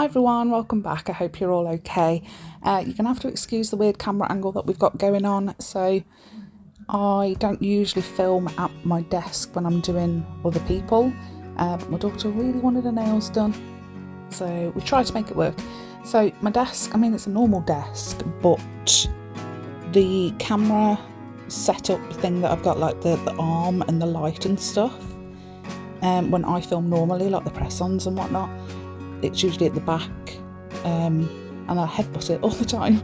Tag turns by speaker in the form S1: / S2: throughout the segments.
S1: Hi everyone, welcome back. I hope you're all okay. You're going to have to excuse the weird camera angle that we've got going on. So I don't usually film at my desk when I'm doing other people, but my daughter really wanted her nails done, so we tried to make it work. So my desk, I mean it's a normal desk, but the camera setup thing that I've got, like the arm and the light and stuff, when I film normally, like the press-ons and whatnot, it's usually at the back, and I headbutt it all the time,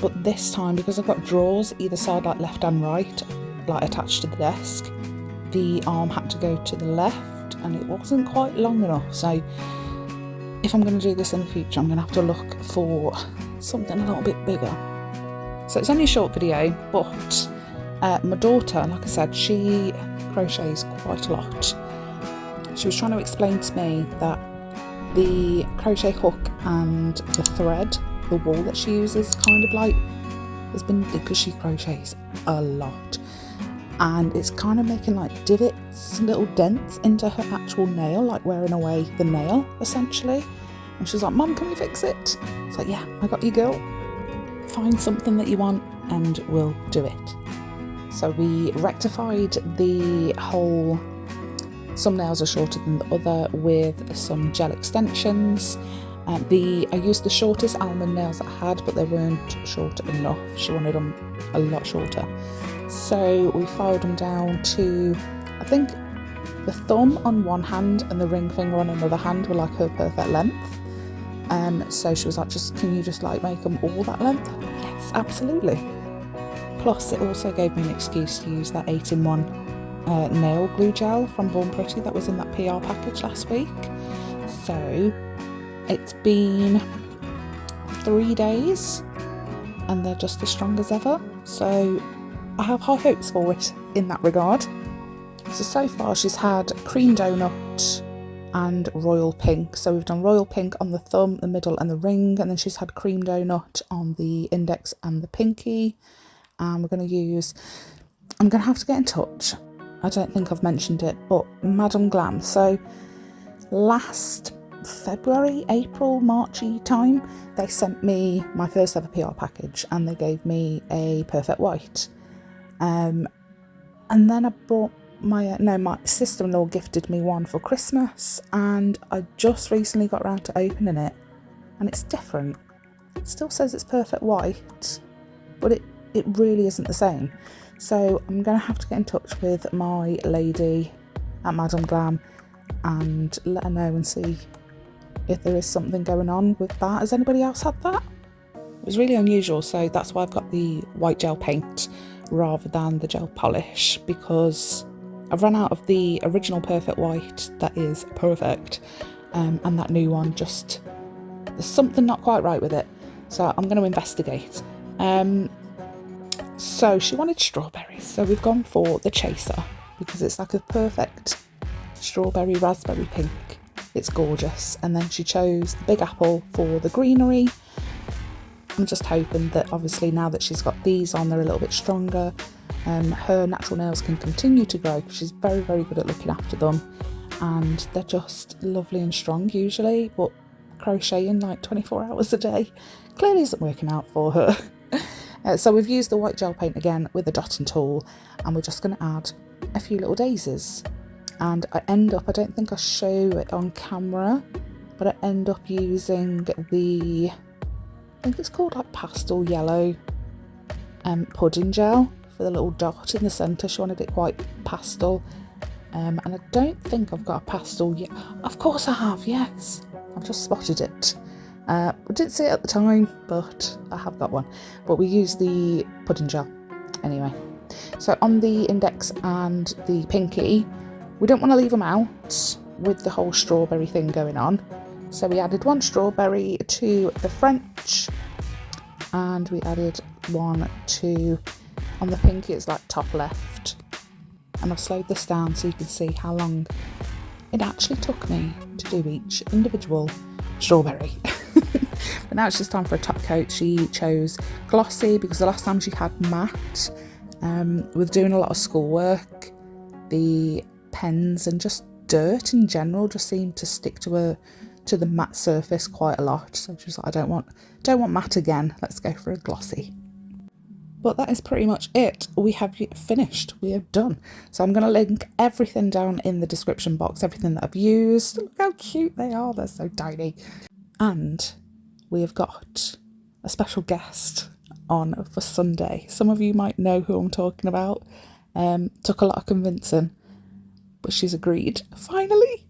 S1: but this time, because I've got drawers either side, like left and right, like attached to the desk, the arm had to go to the left and it wasn't quite long enough. So if I'm going to do this in the future, I'm going to have to look for something a little bit bigger. So it's only a short video, but my daughter, like I said, she crochets quite a lot. She was trying to explain to me that the crochet hook and the thread, the wool that she uses, kind of like has been, because she crochets a lot, and it's kind of making like divots, little dents into her actual nail, like wearing away the nail essentially. And she's like, "Mum, can we fix it?" It's like, "Yeah, I got you, girl. Find something that you want and we'll do it." So we rectified the whole, some nails are shorter than the other, with some gel extensions. I used the shortest almond nails that I had, but they weren't short enough. She wanted them a lot shorter. So we filed them down to, I think the thumb on one hand and the ring finger on another hand were like her perfect length. So she was like, "Can you just like make them all that length?" Yes, absolutely. Plus it also gave me an excuse to use that 8-in-1 nail glue gel from Born Pretty that was in that PR package last week. So it's been 3 days and they're just as strong as ever, so I have high hopes for it in that regard. So far she's had cream donut and royal pink. So we've done royal pink on the thumb, the middle and the ring, and then she's had cream donut on the index and the pinky. And I'm going to have to get in touch. I don't think I've mentioned it, but ℙℝ𝕆𝔻𝕋. So last February, April, Marchy time, they sent me my first ever PR package and they gave me a perfect white. And then I bought my sister-in-law gifted me one for Christmas, and I just recently got around to opening it, and it's different. It still says it's perfect white, but it really isn't the same. So I'm going to have to get in touch with my lady at ℙℝ𝕆𝔻𝕋 and let her know and see if there is something going on with that. Has anybody else had that? It was really unusual, so that's why I've got the white gel paint rather than the gel polish, because I've run out of the original perfect white that is perfect, and that new one, just there's something not quite right with it. So I'm going to investigate. So she wanted strawberries, so we've gone for the chaser because it's like a perfect strawberry raspberry pink. It's gorgeous. And then she chose the big apple for the greenery. I'm just hoping that obviously now that she's got these on, they're a little bit stronger, her natural nails can continue to grow, because she's very, very good at looking after them, and they're just lovely and strong usually, but crocheting like 24 hours a day clearly isn't working out for her. So we've used the white gel paint again with a dotting tool, and we're just going to add a few little daisies. And I don't think I show it on camera, but I end up using I think it's called like pastel yellow pudding gel for the little dot in the centre. She wanted it quite pastel, and I don't think I've got a pastel yet. Of course I have, yes, I've just spotted it. I didn't see it at the time, but I have got one. But we use the pudding gel anyway. So on the index and the pinky, we don't want to leave them out with the whole strawberry thing going on. So we added one strawberry to the French, and we added one to, on the pinky it's like top left. And I've slowed this down so you can see how long it actually took me to do each individual strawberry. But now it's just time for a top coat. She chose glossy because the last time she had matte, with doing a lot of schoolwork, the pens and just dirt in general just seemed to stick to her to the matte surface quite a lot. So just like, I don't want matte again. Let's go for a glossy. But that is pretty much it. We have finished. We are done. So I'm going to link everything down in the description box, everything that I've used. Look how cute they are. They're so tiny. And we have got a special guest on for Sunday. Some of you might know who I'm talking about. Took a lot of convincing, but she's agreed, finally.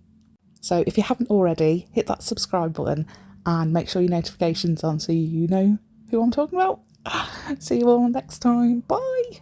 S1: So if you haven't already, hit that subscribe button and make sure your notifications on so you know who I'm talking about. See you all next time. Bye.